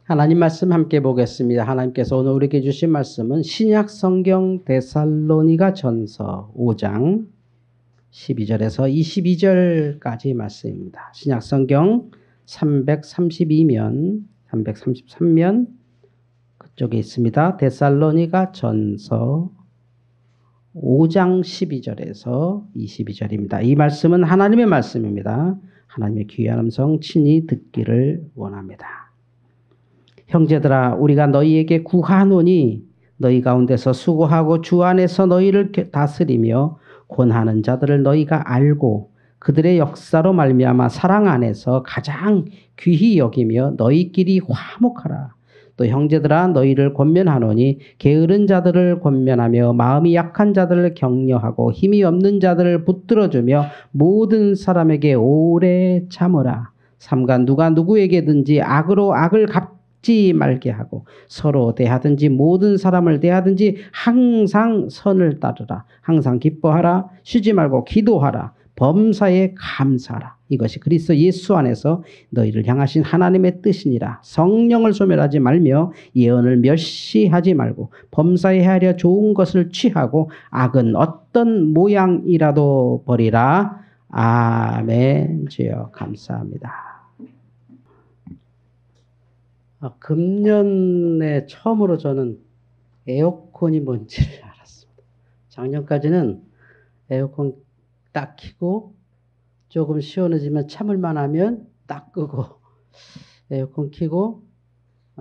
하나님 말씀 함께 보겠습니다. 하나님께서 오늘 우리에게 주신 말씀은 신약 성경 데살로니가 전서 5장 12절에서 22절까지 말씀입니다. 신약 성경 332면, 333면 그쪽에 있습니다. 데살로니가 전서 5장 12절에서 22절입니다. 이 말씀은 하나님의 말씀입니다. 하나님의 귀한 음성 친히 듣기를 원합니다. 형제들아, 우리가 너희에게 구하노니 너희 가운데서 수고하고 주 안에서 너희를 다스리며 권하는 자들을 너희가 알고 그들의 역사로 말미암아 사랑 안에서 가장 귀히 여기며 너희끼리 화목하라. 또 형제들아, 너희를 권면하노니 게으른 자들을 권면하며 마음이 약한 자들을 격려하고 힘이 없는 자들을 붙들어주며 모든 사람에게 오래 참으라. 삼가 누가 누구에게든지 악으로 악을 갚지 말게 하고 서로 대하든지 모든 사람을 대하든지 항상 선을 따르라. 항상 기뻐하라. 쉬지 말고 기도하라. 범사에 감사하라. 이것이 그리스도 예수 안에서 너희를 향하신 하나님의 뜻이니라. 성령을 소멸하지 말며 예언을 멸시하지 말고 범사에 하려 좋은 것을 취하고 악은 어떤 모양이라도 버리라. 아멘. 주여 감사합니다. 금년에 처음으로 저는 에어컨이 뭔지를 알았습니다. 작년까지는 에어컨 딱 켜고 조금 시원해지면 참을만 하면 딱 끄고 에어컨 켜고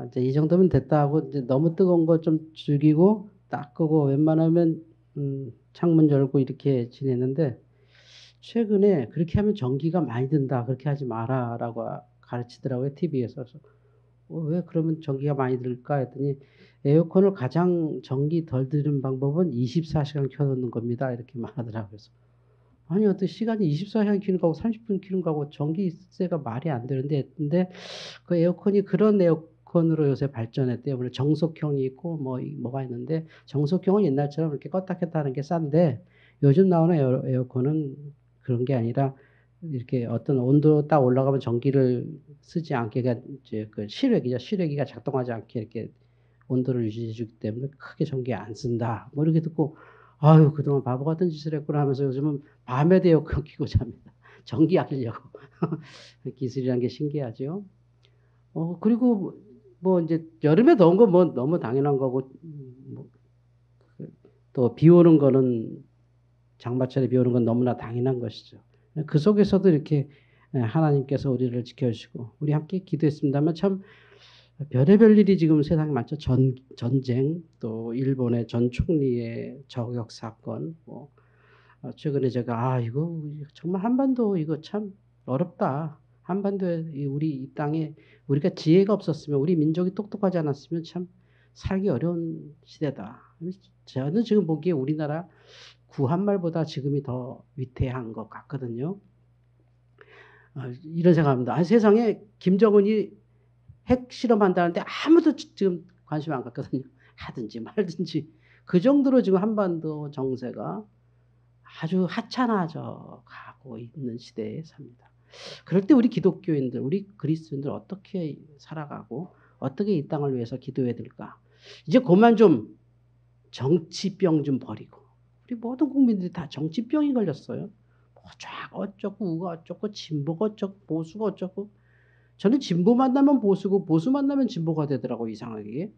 이제 이 정도면 됐다 하고 이제 너무 뜨거운 거 좀 죽이고 딱 끄고 웬만하면 창문 열고 이렇게 지냈는데 최근에 그렇게 하면 전기가 많이 든다. 그렇게 하지 마라라고 가르치더라고요. TV에서. 왜 그러면 전기가 많이 들까 했더니 에어컨을 가장 전기 덜 드는 방법은 24시간 켜놓는 겁니다. 이렇게 말하더라고요. 그래서 아니 어떻게 시간이 24시간 켜는 거하고 30분 켜는 거하고 전기세가 말이 안 되는데 근데 그 에어컨이 그런 에어컨으로 요새 발전했대요. 물론 정속형이 있고 뭐가 있는데 정속형은 옛날처럼 이렇게 껐다 켰다 하는 게 싼데 요즘 나오는 에어컨은 그런 게 아니라 이렇게 어떤 온도 딱 올라가면 전기를 쓰지 않게 이제 그 실외기가 작동하지 않게 이렇게 온도를 유지해 주기 때문에 크게 전기 안 쓴다. 뭐 이렇게 듣고 아유 그동안 바보 같은 짓을 했구나 하면서 요즘은 밤에도 에어컨 켜고 잡니다. 전기 아끼려고. 기술이라는 게 신기하죠. 그리고 뭐 이제 여름에 더운 거 뭐 너무 당연한 거고 또 비 오는 거는 장마철에 비 오는 건 너무나 당연한 것이죠. 그 속에서도 이렇게 하나님께서 우리를 지켜주시고 우리 함께 기도했습니다만 참 별의별 일이 지금 세상에 많죠. 전쟁, 또 일본의 전 총리의 저격 사건, 최근에 제가 이거 정말 한반도 이거 참 어렵다. 한반도에 우리 이 땅에 우리가 지혜가 없었으면 우리 민족이 똑똑하지 않았으면 참 살기 어려운 시대다. 저는 지금 보기에 우리나라 구한말보다 지금이 더 위태한 것 같거든요. 이런 생각합니다. 세상에 김정은이 핵 실험한다는데 아무도 지금 관심 안 갖거든요. 하든지 말든지. 그 정도로 지금 한반도 정세가 아주 하찮아져 가고 있는 시대에 삽니다. 그럴 때 우리 기독교인들, 우리 그리스도인들 어떻게 살아가고 어떻게 이 땅을 위해서 기도해야 될까? 이제 그만 좀 정치병 좀 버리고 우리 모든 국민들이 다 정치병이 걸렸어요. 쫙 어쩌고 우가 어쩌고 진보가 어쩌고 보수가 어쩌고 저는 진보 만나면 보수고 보수 만나면 진보가 되더라고 이상하게.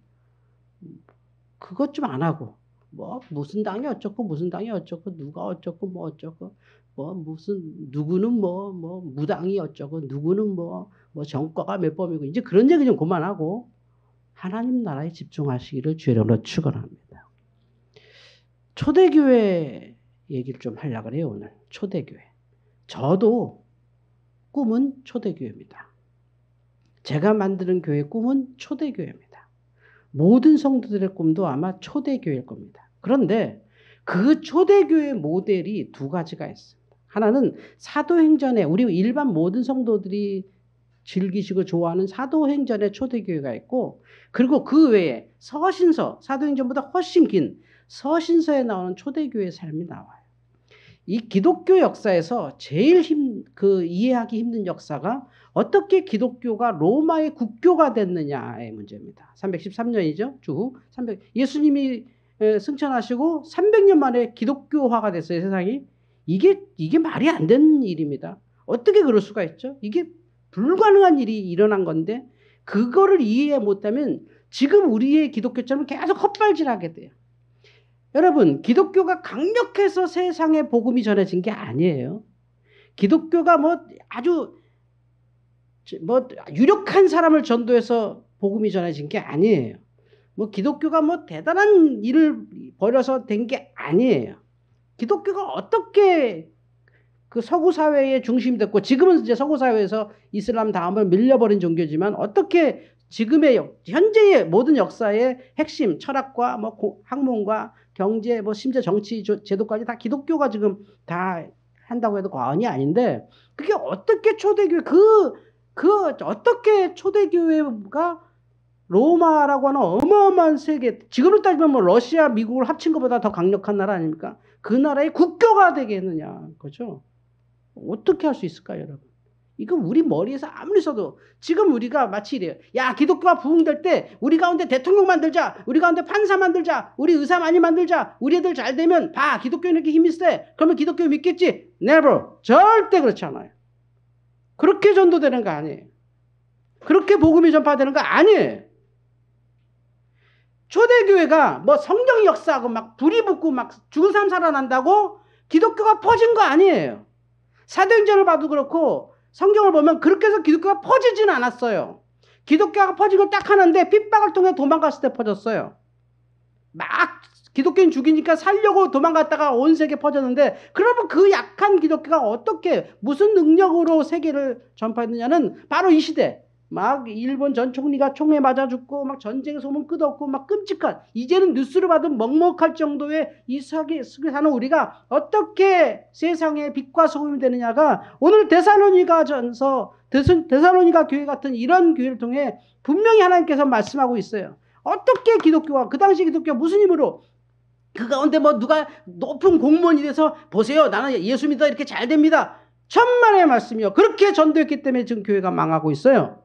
그것 좀 안 하고 무슨 당이 어쩌고 무슨 당이 어쩌고 누가 어쩌고 뭐 어쩌고 무슨 누구는 무당이 어쩌고 누구는 정과가 몇 범이고 이제 그런 얘기 좀 그만하고 하나님 나라에 집중하시기를 주의로 축원합니다. 초대교회 얘기를 좀 하려고 해요 오늘. 초대교회. 저도 꿈은 초대교회입니다. 제가 만드는 교회 꿈은 초대교회입니다. 모든 성도들의 꿈도 아마 초대교회일 겁니다. 그런데 그 초대교회 모델이 두 가지가 있습니다. 하나는 사도행전에 우리 일반 모든 성도들이 즐기시고 좋아하는 사도행전의 초대교회가 있고 그리고 그 외에 서신서, 사도행전보다 훨씬 긴 서신서에 나오는 초대교회의 삶이 나와요. 이 기독교 역사에서 제일 이해하기 힘든 역사가 어떻게 기독교가 로마의 국교가 됐느냐의 문제입니다. 313년이죠. 주후. 예수님이 승천하시고 300년 만에 기독교화가 됐어요, 세상이. 이게 말이 안 되는 일입니다. 어떻게 그럴 수가 있죠? 이게 불가능한 일이 일어난 건데, 그거를 이해 못하면 지금 우리의 기독교처럼 계속 헛발질하게 돼요. 여러분, 기독교가 강력해서 세상에 복음이 전해진 게 아니에요. 기독교가 아주 유력한 사람을 전도해서 복음이 전해진 게 아니에요. 기독교가 대단한 일을 벌여서 된 게 아니에요. 기독교가 어떻게 그 서구 사회의 중심이 됐고, 지금은 이제 서구 사회에서 이슬람 다음을 밀려버린 종교지만, 어떻게 지금의 현재의 모든 역사의 핵심 철학과 학문과 경제 심지어 정치 제도까지 다 기독교가 지금 다 한다고 해도 과언이 아닌데, 그게 어떻게 어떻게 초대교회가 로마라고 하는 어마어마한 세계, 지금으로 따지면 러시아, 미국을 합친 것보다 더 강력한 나라 아닙니까? 그 나라의 국교가 되겠느냐, 그죠? 어떻게 할 수 있을까요, 여러분? 이거 우리 머리에서 아무리 써도, 지금 우리가 마치 이래요. 야, 기독교가 부흥될 때 우리 가운데 대통령 만들자, 우리 가운데 판사 만들자, 우리 의사 많이 만들자, 우리 애들 잘 되면 봐, 기독교는 이렇게 힘이 세. 그러면 기독교 믿겠지? Never. 절대 그렇지 않아요. 그렇게 전도되는 거 아니에요. 그렇게 복음이 전파되는 거 아니에요. 초대교회가 성경 역사하고 불이 붙고 죽은 사람 살아난다고 기독교가 퍼진 거 아니에요. 사도행전을 봐도 그렇고 성경을 보면 그렇게 해서 기독교가 퍼지지는 않았어요. 기독교가 퍼진 걸 딱 하는데 핍박을 통해 도망갔을 때 퍼졌어요. 기독교인 죽이니까 살려고 도망갔다가 온 세계에 퍼졌는데, 그러면 그 약한 기독교가 어떻게 무슨 능력으로 세계를 전파했느냐는 바로 이 시대. 일본 전 총리가 총에 맞아 죽고 전쟁 소문 끝없고 끔찍한, 이제는 뉴스를 받으면 먹먹할 정도의 이 속에 사는 우리가 어떻게 세상의 빛과 소금이 되느냐가 오늘 데살로니가 교회 같은 이런 교회를 통해 분명히 하나님께서 말씀하고 있어요. 어떻게 기독교가, 그 당시 기독교가 무슨 힘으로, 그 가운데 누가 높은 공무원이 돼서 보세요, 나는 예수 믿어 이렇게 잘 됩니다. 천만의 말씀이요. 그렇게 전도했기 때문에 지금 교회가 망하고 있어요.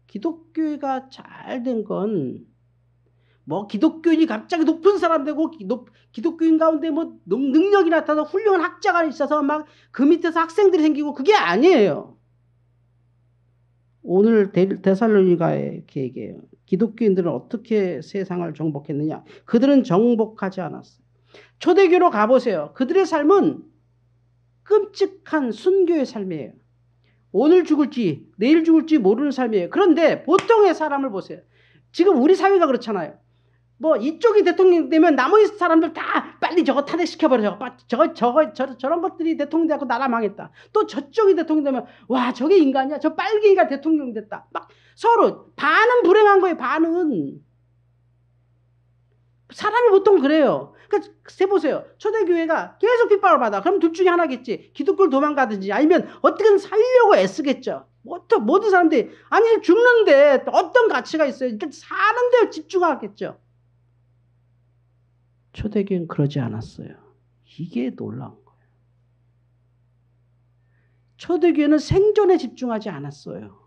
기독교가 잘 된 건 기독교인이 갑자기 높은 사람 되고 기독교인 가운데 능력이 나타나서 훌륭한 학자가 있어서 그 밑에서 학생들이 생기고, 그게 아니에요. 오늘 데살로니가에 이렇게 얘기해요. 기독교인들은 어떻게 세상을 정복했느냐? 그들은 정복하지 않았어요. 초대교로 가보세요. 그들의 삶은 끔찍한 순교의 삶이에요. 오늘 죽을지 내일 죽을지 모르는 삶이에요. 그런데 보통의 사람을 보세요. 지금 우리 사회가 그렇잖아요. 이쪽이 대통령 되면 나머지 사람들 다 빨리 저거 탄핵시켜버려. 저런 것들이 대통령 되고 나라 망했다. 또 저쪽이 대통령 되면 와, 저게 인간이야. 저 빨갱이가 대통령 됐다. 서로 반은 불행한 거예요. 반은. 사람이 보통 그래요. 그러니까 해보세요. 초대교회가 계속 핍박을 받아. 그럼 둘 중에 하나겠지. 기독교를 도망가든지 아니면 어떻게든 살려고 애쓰겠죠. 모든 사람들이 아니 죽는데 어떤 가치가 있어요. 일단 사는 데 집중하겠죠. 초대교회는 그러지 않았어요. 이게 놀라운 거예요. 초대교회는 생존에 집중하지 않았어요.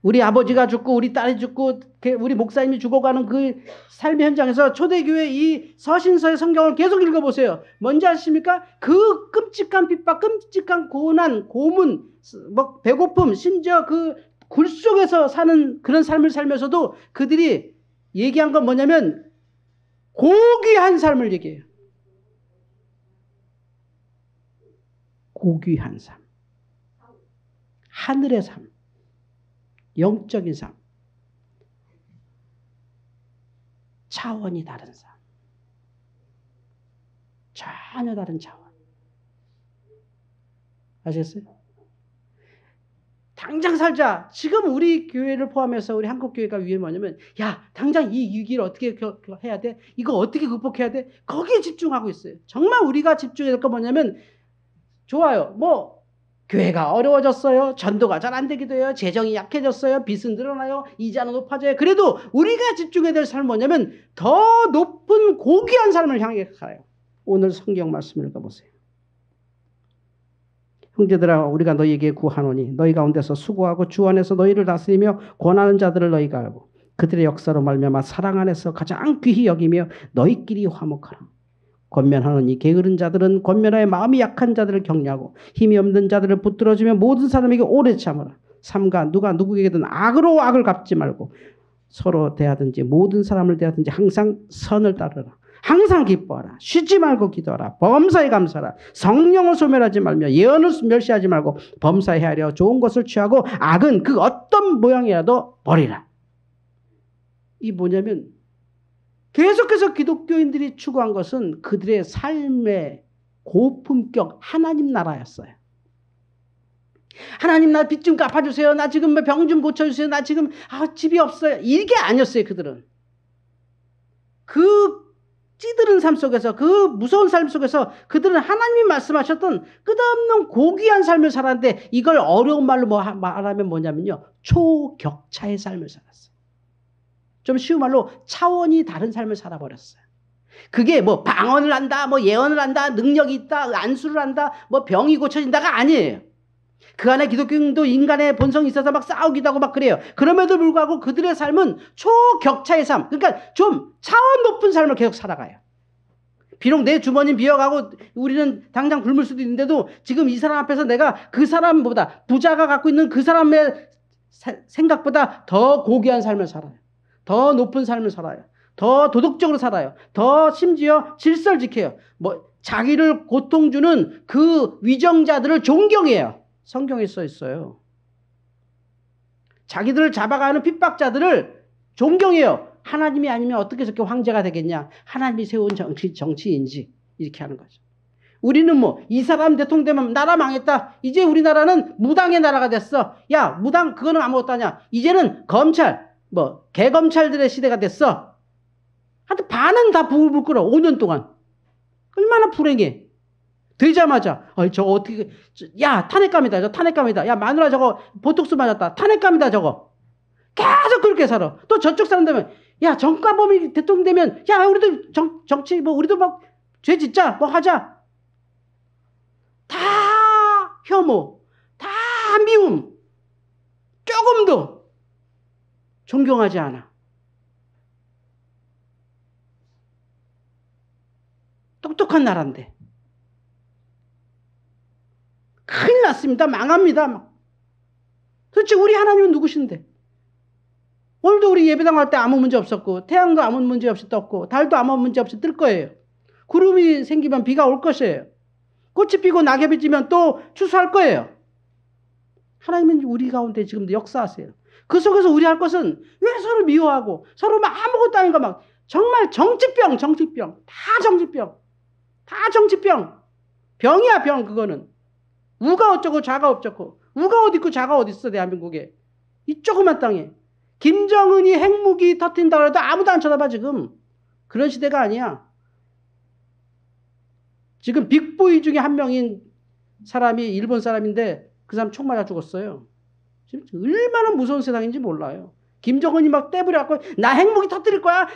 우리 아버지가 죽고 우리 딸이 죽고 우리 목사님이 죽어가는 그 삶의 현장에서 초대교회 이 서신서의 성경을 계속 읽어보세요. 뭔지 아십니까? 그 끔찍한 핍박, 끔찍한 고난, 고문, 배고픔, 심지어 그 굴 속에서 사는 그런 삶을 살면서도 그들이 얘기한 건 뭐냐면 고귀한 삶을 얘기해요. 고귀한 삶. 하늘의 삶. 영적인 삶. 차원이 다른 삶. 전혀 다른 차원. 아시겠어요? 당장 살자. 지금 우리 교회를 포함해서 우리 한국교회가 위에 뭐냐면 야, 당장 이 위기를 어떻게 해야 돼? 이거 어떻게 극복해야 돼? 거기에 집중하고 있어야 정말 우리가 집중해야 될 거 뭐냐면 좋아요. 교회가 어려워졌어요. 전도가 잘 안 되기도 해요. 재정이 약해졌어요. 빚은 늘어나요. 이자는 높아져요. 그래도 우리가 집중해야 될 삶은 뭐냐면 더 높은 고귀한 삶을 향해 가요. 오늘 성경 말씀을 읽어보세요. 형제들아 우리가 너희에게 구하노니 너희 가운데서 수고하고 주 안에서 너희를 다스리며 권하는 자들을 너희가 알고 그들의 역사로 말미암아 사랑 안에서 가장 귀히 여기며 너희끼리 화목하라. 권면하노니 게으른 자들은 권면하여 마음이 약한 자들을 격려하고 힘이 없는 자들을 붙들어주며 모든 사람에게 오래 참으라. 삼가 누가 누구에게든 악으로 악을 갚지 말고 서로 대하든지 모든 사람을 대하든지 항상 선을 따르라. 항상 기뻐하라. 쉬지 말고 기도하라. 범사에 감사하라. 성령을 소멸하지 말며 예언을 멸시하지 말고 범사에 헤아려 좋은 것을 취하고 악은 그 어떤 모양이라도 버리라. 이 뭐냐면 계속해서 기독교인들이 추구한 것은 그들의 삶의 고품격 하나님 나라였어요. 하나님 나 빚 좀 갚아주세요. 나 지금 병 좀 고쳐주세요. 나 지금 집이 없어요. 이게 아니었어요. 그들은. 그 찌들은 삶 속에서 그 무서운 삶 속에서 그들은 하나님이 말씀하셨던 끝없는 고귀한 삶을 살았는데 이걸 어려운 말로 말하면 뭐냐면요. 초격차의 삶을 살았어요. 좀 쉬운 말로 차원이 다른 삶을 살아버렸어요. 그게 뭐 방언을 한다, 뭐 예언을 한다, 능력이 있다, 안수를 한다, 뭐 병이 고쳐진다가 아니에요. 그 안에 기독교인도 인간의 본성이 있어서 막 싸우기도 하고 막 그래요. 그럼에도 불구하고 그들의 삶은 초격차의 삶. 그러니까 좀 차원 높은 삶을 계속 살아가요. 비록 내 주머니 비어가고 우리는 당장 굶을 수도 있는데도 지금 이 사람 앞에서 내가 그 사람보다 부자가 갖고 있는 그 사람의 생각보다 더 고귀한 삶을 살아요. 더 높은 삶을 살아요. 더 도덕적으로 살아요. 더 심지어 질서를 지켜요. 뭐 자기를 고통 주는 그 위정자들을 존경해요. 성경에 써 있어요. 자기들을 잡아가는 핍박자들을 존경해요. 하나님이 아니면 어떻게 저렇게 황제가 되겠냐. 하나님이 세운 정치인지 이렇게 하는 거죠. 우리는 뭐 이 사람 대통령 되면 나라 망했다. 이제 우리나라는 무당의 나라가 됐어. 야 무당 그거는 아무것도 아니야. 이제는 검찰 뭐 개검찰들의 시대가 됐어. 하여튼 반은 다 부글부글 끓어. 5년 동안. 얼마나 불행해. 되자마자 저거 어떻게 야 탄핵감이다. 저 탄핵감이다. 야 마누라 저거 보톡스 맞았다. 탄핵감이다 저거. 계속 그렇게 살아. 또 저쪽 사람 되면 야 정가범이 대통령 되면 야 우리도 정치 뭐 우리도 막 죄 짓자 뭐 하자. 다 혐오. 다 미움. 조금도 존경하지 않아. 똑똑한 나라인데. 큰일 났습니다. 망합니다. 도대체 우리 하나님은 누구신데? 오늘도 우리 예배당 갈 때 아무 문제 없었고 태양도 아무 문제 없이 떴고 달도 아무 문제 없이 뜰 거예요. 구름이 생기면 비가 올 것이에요. 꽃이 피고 낙엽이 지면 또 추수할 거예요. 하나님은 우리 가운데 지금도 역사하세요. 그 속에서 우리 할 것은 왜 서로 미워하고 서로 막 아무것도 아닌 거 막 정말 정치병 다 정치병 병이야 병 그거는. 우가 어쩌고 좌가 어쩌고 우가 어디 있고 좌가 어디 있어 대한민국에. 이 조그만 땅에. 김정은이 핵무기 터뜨린다고 해도 아무도 안 쳐다봐 지금. 그런 시대가 아니야. 지금 빅보이 중에 한 명인 사람이 일본 사람인데 그 사람 총 맞아 죽었어요. 지금 얼마나 무서운 세상인지 몰라요. 김정은이 막 떼부려갖고 나 핵무기 터뜨릴 거야.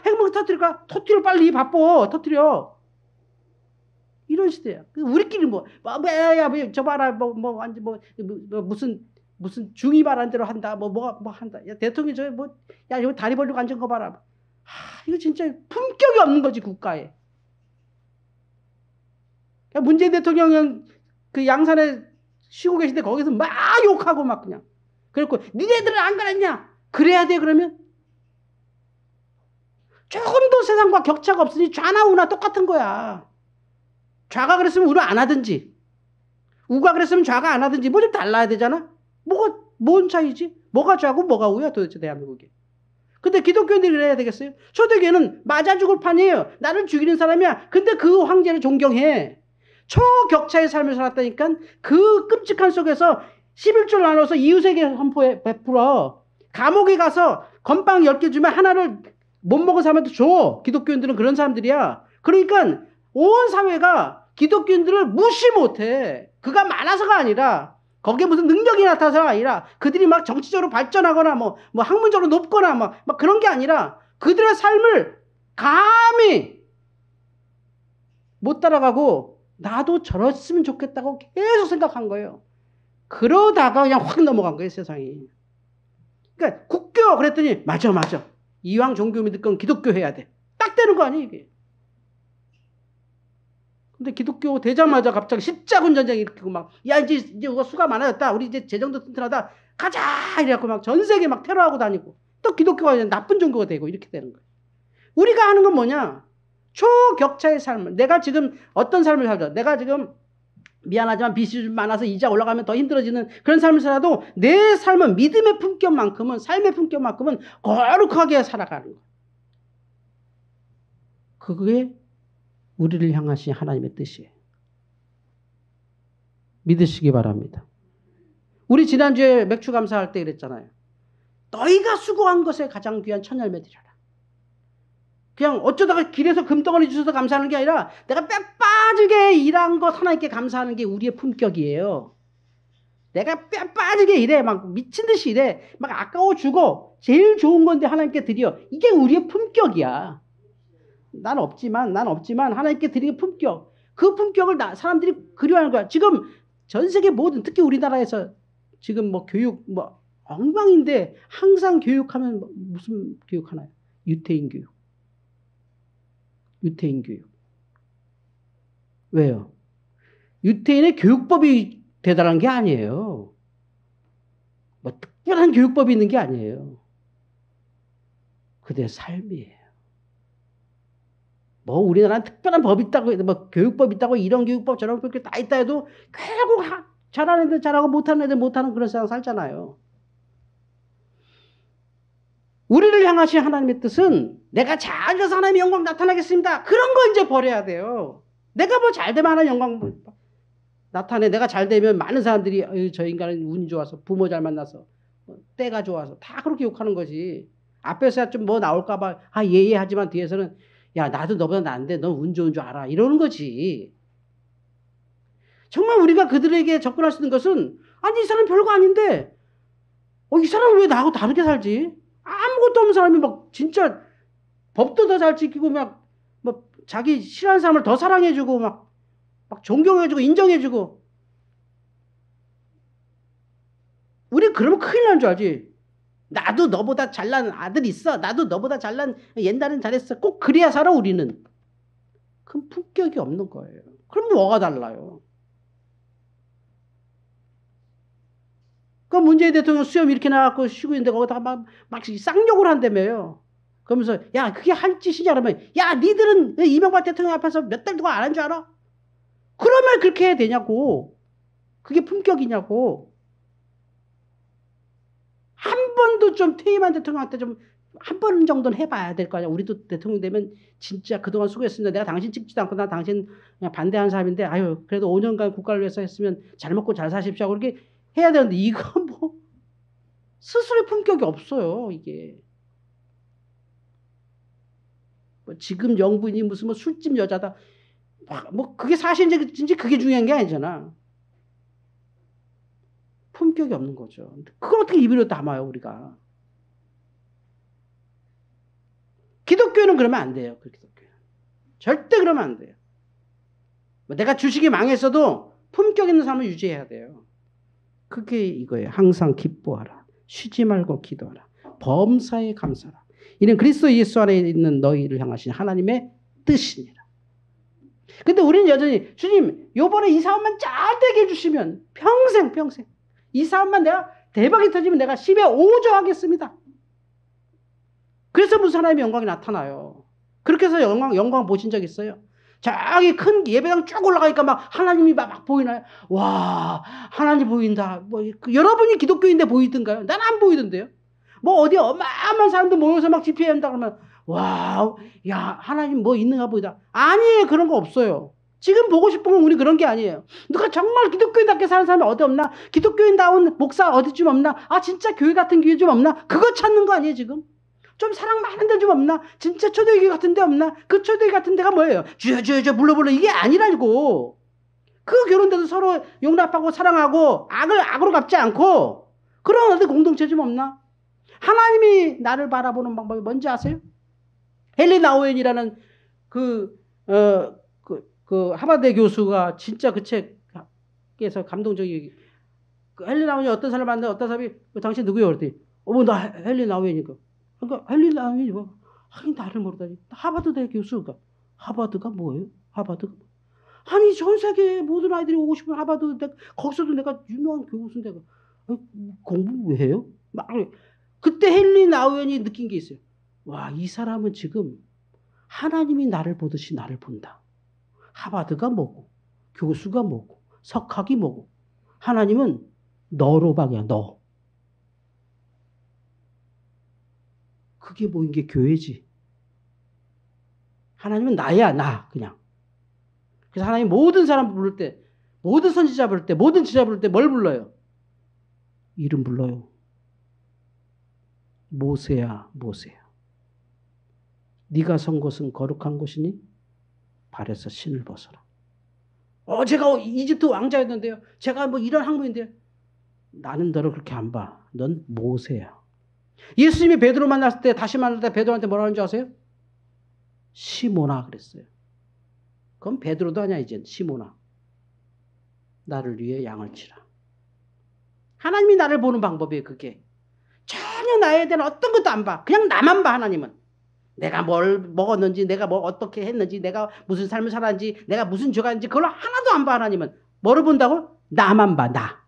터뜨려 빨리 바빠. 터뜨려. 이런 시대야. 우리끼리 저 봐라 무슨 중이 말한 대로 한다. 뭐 한다. 야 대통령이 여기 다리 벌리고 앉은 거 봐라. 이거 진짜 품격이 없는 거지 국가에. 문재인 대통령은 그 양산에 쉬고 계신데 거기서 막 욕하고 막 그냥. 그리고 니네들은 안 그랬냐? 그래야 돼 그러면? 조금도 세상과 격차가 없으니 좌나 우나 똑같은 거야. 좌가 그랬으면 우가 안 하든지 우가 그랬으면 좌가 안 하든지 뭐 좀 달라야 되잖아. 뭔 차이지? 뭐가 좌고 뭐가 우야 도대체 대한민국에. 근데 기독교인들이 그래야 되겠어요? 초대교회는 맞아 죽을 판이에요. 나를 죽이는 사람이야. 근데 그 황제를 존경해. 초격차의 삶을 살았다니까. 그 끔찍한 속에서 11조를 나눠서 이웃에게 베풀어. 감옥에 가서 건빵 10개 주면 하나를 못 먹은 사람한테 줘. 기독교인들은 그런 사람들이야. 그러니까 온 사회가 기독교인들을 무시 못해. 그가 많아서가 아니라 거기에 무슨 능력이 나타나서가 아니라 그들이 막 정치적으로 발전하거나 뭐 학문적으로 높거나 막 그런 게 아니라 그들의 삶을 감히 못 따라가고 나도 저랬으면 좋겠다고 계속 생각한 거예요. 그러다가 그냥 확 넘어간 거예요, 세상이. 그러니까 국교 그랬더니 맞아. 이왕 종교 믿을 건 기독교 해야 돼. 딱 되는 거 아니에요, 이게. 근데 기독교 되자마자 갑자기 십자군 전쟁 일으키고 막, 야, 이제 수가 많아졌다. 우리 이제 재정도 튼튼하다. 가자! 이래갖고 막 전 세계 막 테러하고 다니고. 또 기독교가 이제 나쁜 종교가 되고 이렇게 되는 거예요. 우리가 하는 건 뭐냐? 초격차의 삶을. 내가 지금 어떤 삶을 살죠? 내가 지금 미안하지만 빚이 좀 많아서 이자 올라가면 더 힘들어지는 그런 삶을 살아도 내 삶은 믿음의 품격만큼은, 삶의 품격만큼은 거룩하게 살아가는 거예요. 그게 우리를 향하신 하나님의 뜻이에요. 믿으시기 바랍니다. 우리 지난주에 맥주 감사할 때 그랬잖아요. 너희가 수고한 것에 가장 귀한 첫 열매 드려라. 그냥 어쩌다가 길에서 금덩어리 주셔서 감사하는 게 아니라 내가 뼈 빠지게 일한 것 하나님께 감사하는 게 우리의 품격이에요. 내가 뼈 빠지게 일해. 막 미친 듯이 일해. 막 아까워 죽어. 제일 좋은 건데 하나님께 드려. 이게 우리의 품격이야. 난 없지만 하나님께 드리는 품격. 그 품격을 사람들이 그리워하는 거야. 지금 전 세계 모든, 특히 우리나라에서 지금 뭐 교육 뭐 엉망인데 항상 교육하면 무슨 교육하나요? 유태인 교육. 왜요? 유태인의 교육법이 대단한 게 아니에요. 뭐 특별한 교육법이 있는 게 아니에요. 그들의 삶이에요. 뭐 우리나라는 특별한 법이 있다고, 뭐 교육법 있다고, 이런 교육법 저런 교육법 다 있다 해도 결국 잘하는 애들 잘하고 못하는 애들 못하는 그런 세상 살잖아요. 우리를 향하신 하나님의 뜻은 내가 잘해서 하나님의 영광 나타나겠습니다. 그런 거 이제 버려야 돼요. 내가 뭐 잘되면 하나님 영광 나타내. 내가 잘되면 많은 사람들이 저 인간은 운이 좋아서, 부모 잘 만나서, 때가 좋아서 다 그렇게 욕하는 거지. 앞에서야 좀 뭐 나올까 봐 예예 하지만 뒤에서는 야, 나도 너보다 나은데 넌 운 좋은 줄 알아. 이러는 거지. 정말 우리가 그들에게 접근할 수 있는 것은, 아니 이 사람 별거 아닌데 이 사람은 왜 나하고 다르게 살지? 아무것도 없는 사람이 막 진짜 법도 더 잘 지키고 막 자기 싫어하는 사람을 더 사랑해주고 막 존경해주고 인정해주고. 우리 그러면 큰일 난 줄 알지. 나도 너보다 잘난 아들 있어. 나도 너보다 잘난, 옛날엔 잘했어. 꼭 그래야 살아 우리는. 그럼 품격이 없는 거예요. 그럼 뭐가 달라요? 그 문재인 대통령 수염 이렇게 나갖고 쉬고 있는데 거기다가 막 쌍욕을 한다며요. 그러면서 야 그게 할 짓이냐 그러면, 야 니들은 이명박 대통령 앞에서 몇 달 동안 안 한 줄 알아? 그러면 그렇게 해야 되냐고. 그게 품격이냐고. 한 번도 좀 퇴임한 대통령한테 좀 한 번 정도는 해봐야 될 거 아니야. 우리도 대통령 되면 진짜 그동안 수고했습니다. 내가 당신 찍지도 않고 나 당신 그냥 반대한 사람인데 아유 그래도 5년간 국가를 위해서 했으면 잘 먹고 잘 사십시오. 그렇게 해야 되는데 이거 뭐 스스로의 품격이 없어요. 이게 뭐 지금 영부인이 무슨 뭐 술집 여자다. 뭐 그게 사실인지 그게 중요한 게 아니잖아. 품격이 없는 거죠. 그걸 어떻게 입으로 담아요 우리가. 기독교는 그러면 안 돼요. 기독교는 절대 그러면 안 돼요. 내가 주식이 망했어도 품격 있는 삶을 유지해야 돼요. 그게 이거예요. 항상 기뻐하라. 쉬지 말고 기도하라. 범사에 감사하라. 이는 그리스도 예수 안에 있는 너희를 향하신 하나님의 뜻이니라. 근데 우리는 여전히 주님 요번에 이 사업만 잘 되게 해주시면 평생 이 사업만 내가 대박이 터지면 내가 10에 5조 하겠습니다. 그래서 무슨 하나님의 영광이 나타나요. 그렇게 해서 영광 보신 적 있어요? 저기 큰 예배당 쭉 올라가니까 막 하나님이 막 보이나요? 와 하나님 보인다. 뭐 여러분이 기독교인데 보이던가요? 난 안 보이던데요. 뭐 어디 어마어마한 사람들 모여서 막 집회한다 그러면 와, 야 하나님 뭐 있는가 보이다. 아니에요. 그런 거 없어요. 지금 보고 싶은 건 우리 그런 게 아니에요. 누가 정말 기독교인답게 사는 사람이 어디 없나? 기독교인다운 목사 어디쯤 없나? 아 진짜 교회 같은 교회 좀 없나? 그거 찾는 거 아니에요 지금? 좀 사랑 많은 데 좀 없나? 진짜 초대교회 같은 데 없나? 그 초대교회 같은 데가 뭐예요? 주여 불러 이게 아니라고. 그 결혼돼도 서로 용납하고 사랑하고 악을 악으로 갚지 않고 그런 어디 공동체 좀 없나? 하나님이 나를 바라보는 방법이 뭔지 아세요? 헨리 나우엔이라는 그 그 하버드 교수가 진짜 그 책에서 감동적이 그 헨리 나우엔이 어떤 사람을 만나 어떤 사람이 당신 누구예요? 그랬더니 나 헨리 나우엔이니까. 그러니까 헨리 나우엔이 뭐 하긴 나를 모르다니. 하버드대 교수가. 하버드가 뭐예요? 하버드가. 아니 전 세계 모든 아이들이 오고 싶은 하버드. 거기서도 내가 유명한 교수인데 공부 왜 해요? 막 그때 헨리 나우엔이 느낀 게 있어요. 와, 이 사람은 지금 하나님이 나를 보듯이 나를 본다. 하버드가 뭐고 교수가 뭐고 석학이 뭐고 하나님은 너로 박이야. 너. 그게 뭐인 게 교회지. 하나님은 나야. 나 그냥. 그래서 하나님 모든 사람 부를 때 모든 선지자 부를 때 모든 지자 부를 때 뭘 불러요? 이름 불러요. 모세야 모세야. 네가 선 곳은 거룩한 곳이니 발에서 신을 벗어라. 제가 이집트 왕자였는데요. 제가 뭐 이런 학문인데요. 나는 너를 그렇게 안 봐. 넌 모세야. 예수님이 베드로 만났을 때 다시 만날 때 베드로한테 뭐라고 하는지 아세요? 시몬아 그랬어요. 그럼 베드로도 아니야 이젠. 시몬아. 나를 위해 양을 치라. 하나님이 나를 보는 방법이에요. 그게. 전혀 나에 대한 어떤 것도 안 봐. 그냥 나만 봐 하나님은. 내가 뭘 먹었는지 내가 뭐 어떻게 했는지 내가 무슨 삶을 살았는지 내가 무슨 죄가 있는지 그걸 하나도 안 봐 하나님은. 뭐를 본다고? 나만 봐. 나.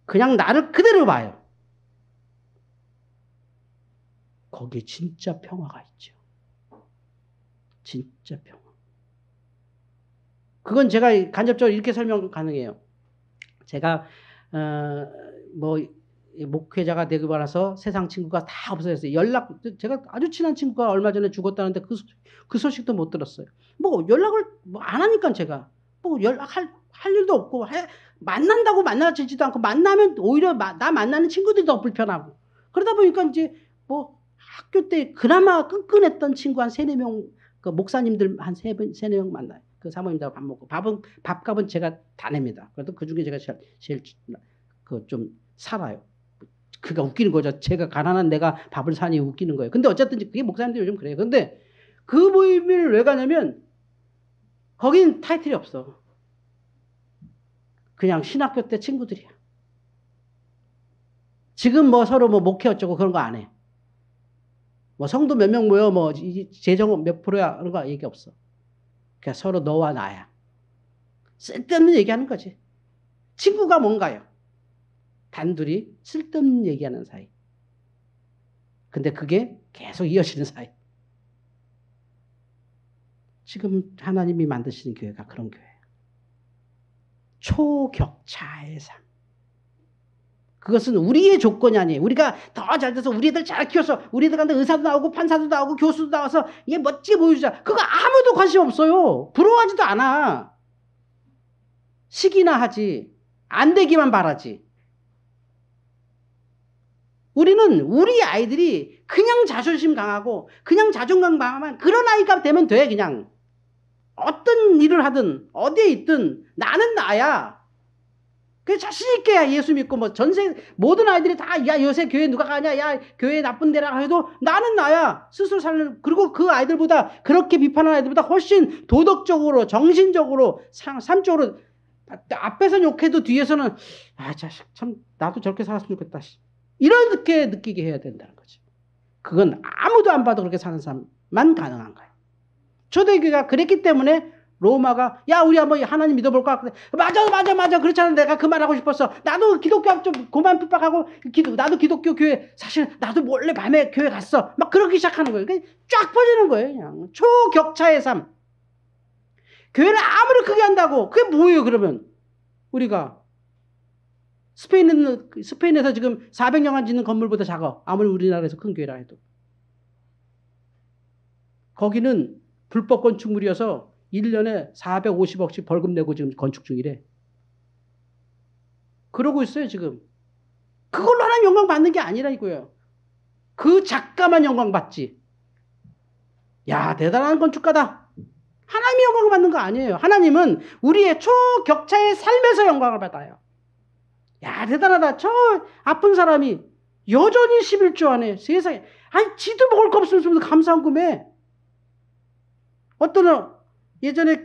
그냥 나를 그대로 봐요. 거기에 진짜 평화가 있죠. 진짜 평화. 그건 제가 간접적으로 이렇게 설명 가능해요. 제가 목회자가 되고 나서 세상 친구가 다 없어졌어요. 제가 아주 친한 친구가 얼마 전에 죽었다는데 그 소식도 못 들었어요. 연락을 안 하니까 제가 연락할 일도 없고 만난다고 만나지도 않고 만나면 오히려 나 만나는 친구들이 더 불편하고 그러다 보니까 이제 학교 때 그나마 끈끈했던 친구 한 3-4명 그 목사님들 한 3-4명 만나요. 그 사모님들하고 밥 먹고 밥값은 제가 다 냅니다. 그래도 그 중에 제가 제일 좀 살아요. 그가 웃기는 거죠. 제가 가난한 내가 밥을 사니 웃기는 거예요. 근데 어쨌든 그게 목사님들 요즘 그래요. 근데 그 모임을 왜 가냐면 거긴 타이틀이 없어. 그냥 신학교 때 친구들이야. 지금 서로 목회 어쩌고 그런 거 안 해. 성도 몇 명 모여 재정 몇 프로야 그런 거 얘기 없어. 그냥 서로 너와 나야. 쓸데없는 얘기하는 거지. 친구가 뭔가요? 단둘이 쓸데없는 얘기하는 사이. 근데 그게 계속 이어지는 사이. 지금 하나님이 만드시는 교회가 그런 교회예요. 초격차의 삶. 그것은 우리의 조건이 아니에요. 우리가 더 잘 돼서 우리 애들 잘 키워서 우리 애들한테 의사도 나오고 판사도 나오고 교수도 나와서 얘 멋지게 보여주자. 그거 아무도 관심 없어요. 부러워하지도 않아. 시기나 하지. 안 되기만 바라지. 우리는 우리 아이들이 그냥 자존심 강하고 그냥 자존감 강하면 그런 아이가 되면 돼. 그냥 어떤 일을 하든 어디에 있든 나는 나야. 그 자신 있게 예수 믿고 전세 모든 아이들이 다 야 요새 교회 누가 가냐 야 교회 나쁜 데라 해도 나는 나야 스스로 살는. 그리고 그 아이들보다 그렇게 비판하는 아이들보다 훨씬 도덕적으로 정신적으로 삶적으로 앞에서는 욕해도 뒤에서는 자식 참 나도 저렇게 살았으면 좋겠다 이렇게 느끼게 해야 된다는 거지. 그건 아무도 안 봐도 그렇게 사는 사람만 가능한 거예요. 초대교회가 그랬기 때문에 로마가 야 우리 한번 하나님 믿어볼까? 맞아 그렇잖아. 내가 그 말하고 싶었어. 나도 기독교 좀 그만 핍박하고 나도 기독교 교회 사실 나도 몰래 밤에 교회 갔어. 막 그렇게 시작하는 거예요. 쫙 퍼지는 거예요. 그냥 초격차의 삶. 교회를 아무리 크게 한다고 그게 뭐예요? 그러면 우리가 스페인에서 지금 400년간 짓는 건물보다 작아. 아무리 우리나라에서 큰 교회라 해도. 거기는 불법 건축물이어서 1년에 450억씩 벌금 내고 지금 건축 중이래. 그러고 있어요, 지금. 그걸로 하나님 영광 받는 게 아니라 이거예요. 그 작가만 영광 받지. 야, 대단한 건축가다. 하나님이 영광을 받는 거 아니에요. 하나님은 우리의 초격차의 삶에서 영광을 받아요. 야, 대단하다. 저 아픈 사람이 여전히 11조 안에 세상에. 아니, 지도 먹을 거 없으면서 감사한 꿈에. 어떤 예전에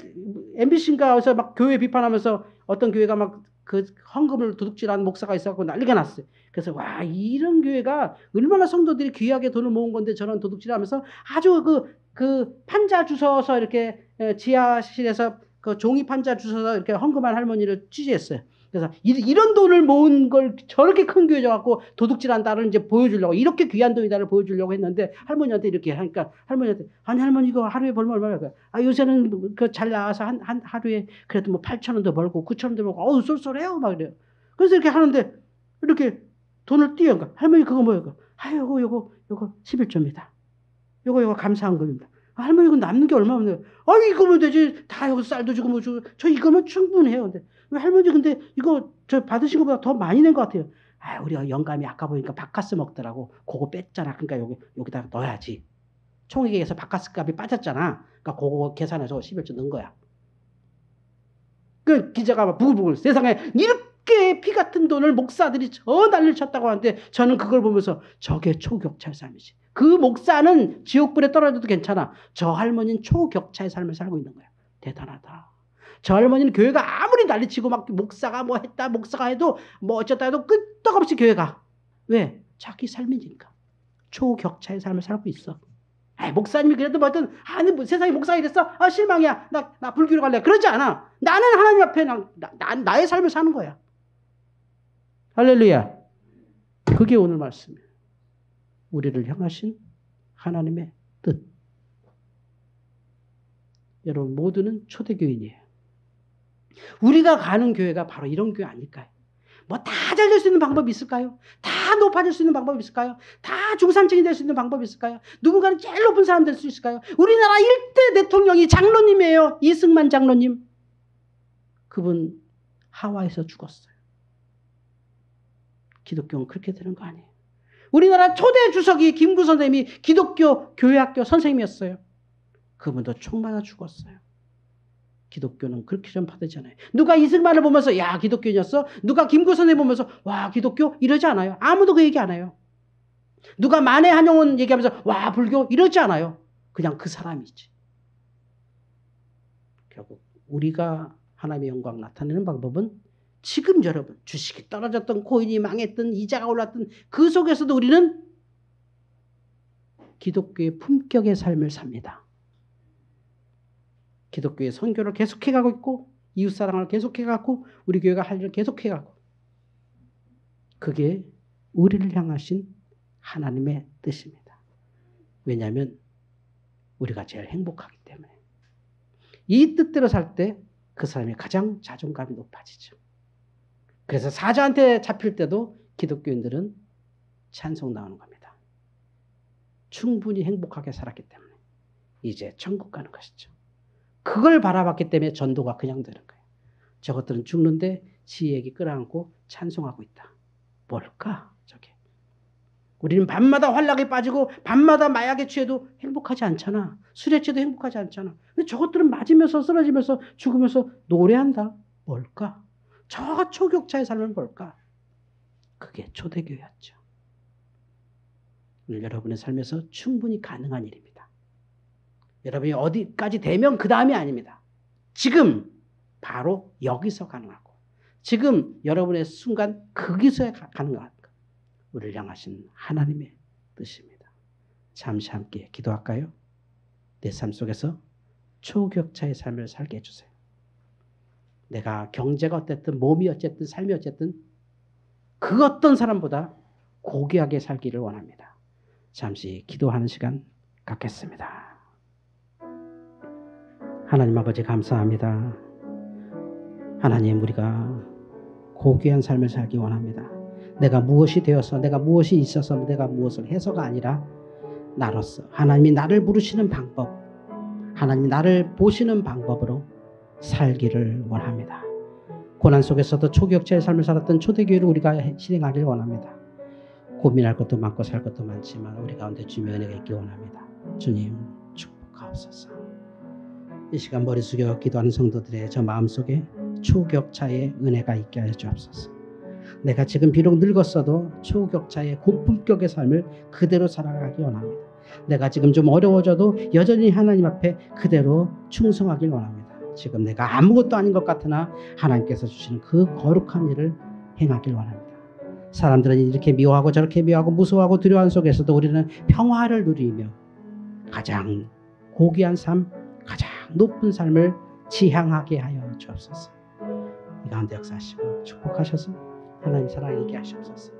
MBC인가 어디서 막 교회 비판하면서 어떤 교회가 막 그 헌금을 도둑질하는 목사가 있어갖고 난리가 났어요. 그래서 와, 이런 교회가 얼마나 성도들이 귀하게 돈을 모은 건데 저런 도둑질하면서 아주 그 판자 주워서 이렇게 지하실에서 그 종이 판자 주워서 이렇게 헌금한 할머니를 취재했어요. 그래서 이런 돈을 모은 걸 저렇게 큰 교회 줘갖고 도둑질한다를 이제 보여주려고, 이렇게 귀한 돈이다를 보여주려고 했는데 할머니한테 이렇게 하니까 할머니한테, 아니 할머니 이거 하루에 벌면 얼마나, 요새는 그 잘 나와서 하루에 그래도 뭐 8,000원도 벌고 9,000원도 벌고 어우 쏠쏠해요 막 이래요. 그래서 이렇게 하는데 이렇게 돈을 띄어가, 할머니 그거 뭐예요? 요거 11조입니다. 요거 감사한 겁니다. 할머니 이거 남는 게 얼마 없네요. 이거면 되지. 다 여기 쌀도 주고 뭐 주고 저 이거면 충분해요. 근데 할머니 근데 이거 저 받으신 것보다 더 많이 낸 것 같아요. 우리가 영감이 아까 보니까 바카스 먹더라고. 그거 뺐잖아. 그러니까 여기다 넣어야지. 총회계에서 바카스 값이 빠졌잖아. 그러니까 그거 계산해서 11조 넣은 거야. 그 기자가 막 부글부글, 세상에 이렇게 피 같은 돈을 목사들이 저 난리를 쳤다고 하는데 저는 그걸 보면서 저게 초격차의 삶이지. 그 목사는 지옥불에 떨어져도 괜찮아. 저 할머니는 초격차의 삶을 살고 있는 거야. 대단하다. 저 할머니는 교회가 아무리 난리치고 막 목사가 뭐 했다, 목사가 해도 뭐 어쩌다 해도 끄떡없이 교회가. 왜? 자기 삶이니까. 초격차의 삶을 살고 있어. 목사님이 그래도 뭐든, 뭐 세상에 목사가 이랬어? 실망이야. 나 불교로 갈래. 그러지 않아. 나는 하나님 앞에 나의 삶을 사는 거야. 할렐루야. 그게 오늘 말씀이에요. 우리를 향하신 하나님의 뜻. 여러분 모두는 초대교인이에요. 우리가 가는 교회가 바로 이런 교회 아닐까요? 뭐 다 잘 될 수 있는 방법이 있을까요? 다 높아질 수 있는 방법이 있을까요? 다 중산층이 될 수 있는 방법이 있을까요? 누군가는 제일 높은 사람 될 수 있을까요? 우리나라 1대 대통령이 장로님이에요. 이승만 장로님. 그분 하와이에서 죽었어요. 기독교는 그렇게 되는 거 아니에요. 우리나라 초대 주석이 김구 선생님이 기독교 교회학교 선생님이었어요. 그분도 총 맞아 죽었어요. 기독교는 그렇게 전파되잖아요. 누가 이승만을 보면서 야 기독교인이었어? 누가 김구 선생님 보면서 와 기독교? 이러지 않아요. 아무도 그 얘기 안 해요. 누가 만해 한용운 얘기하면서 와 불교? 이러지 않아요. 그냥 그 사람이지. 결국 우리가 하나님의 영광 나타내는 방법은 지금 여러분 주식이 떨어졌던, 코인이 망했던, 이자가 올랐던 그 속에서도 우리는 기독교의 품격의 삶을 삽니다. 기독교의 선교를 계속해가고 있고 이웃사랑을 계속해가고 우리 교회가 할 일을 계속해가고, 그게 우리를 향하신 하나님의 뜻입니다. 왜냐하면 우리가 제일 행복하기 때문에. 이 뜻대로 살 때 그 사람이 가장 자존감이 높아지죠. 그래서 사자한테 잡힐 때도 기독교인들은 찬송 나오는 겁니다. 충분히 행복하게 살았기 때문에 이제 천국 가는 것이죠. 그걸 바라봤기 때문에 전도가 그냥 되는 거예요. 저것들은 죽는데 지혜에게 끌어안고 찬송하고 있다. 뭘까 저게? 우리는 밤마다 환락에 빠지고 밤마다 마약에 취해도 행복하지 않잖아. 술에 취해도 행복하지 않잖아. 근데 저것들은 맞으면서 쓰러지면서 죽으면서 노래한다. 뭘까? 저 초격차의 삶은 뭘까? 그게 초대교회였죠. 오늘 여러분의 삶에서 충분히 가능한 일입니다. 여러분이 어디까지 되면 그 다음이 아닙니다. 지금 바로 여기서 가능하고 지금 여러분의 순간 거기서 가능한 것. 우리를 향하신 하나님의 뜻입니다. 잠시 함께 기도할까요? 내 삶 속에서 초격차의 삶을 살게 해주세요. 내가 경제가 어쨌든 몸이 어쨌든 삶이 어쨌든 그 어떤 사람보다 고귀하게 살기를 원합니다. 잠시 기도하는 시간 갖겠습니다. 하나님 아버지 감사합니다. 하나님 우리가 고귀한 삶을 살기 원합니다. 내가 무엇이 되어서 내가 무엇이 있어서 내가 무엇을 해서가 아니라 나로서 하나님이 나를 부르시는 방법, 하나님이 나를 보시는 방법으로 살기를 원합니다. 고난 속에서도 초격차의 삶을 살았던 초대교회를 우리가 실행하기를 원합니다. 고민할 것도 많고 살 것도 많지만 우리 가운데 주님의 은혜가 있기 원합니다. 주님 축복하옵소서. 이 시간 머리 숙여 기도하는 성도들의 저 마음속에 초격차의 은혜가 있게 하여 주옵소서. 내가 지금 비록 늙었어도 초격차의 고품격의 삶을 그대로 살아가기 원합니다. 내가 지금 좀 어려워져도 여전히 하나님 앞에 그대로 충성하길 원합니다. 지금 내가 아무것도 아닌 것 같으나 하나님께서 주시는 그 거룩한 일을 행하길 원합니다. 사람들은 이렇게 미워하고 저렇게 미워하고 무서워하고 두려워하는 속에서도 우리는 평화를 누리며 가장 고귀한 삶, 가장 높은 삶을 지향하게 하여 주옵소서. 이 가운데 역사하시고 축복하셔서 하나님 사랑 있게 하시옵소서.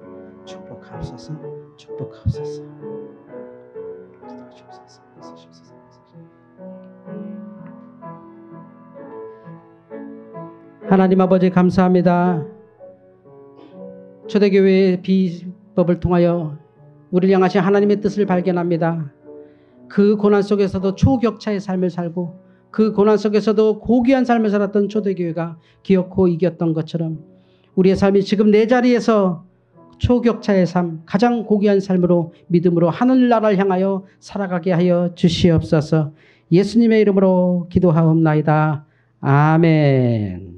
축복하옵소서. 축복하옵소서. 하나님 아버지 감사합니다. 초대교회의 비법을 통하여 우리를 향하신 하나님의 뜻을 발견합니다. 그 고난 속에서도 초격차의 삶을 살고 그 고난 속에서도 고귀한 삶을 살았던 초대교회가 기어코 이겼던 것처럼 우리의 삶이 지금 내 자리에서 초격차의 삶, 가장 고귀한 삶으로 믿음으로 하늘나라를 향하여 살아가게 하여 주시옵소서. 예수님의 이름으로 기도하옵나이다. 아멘.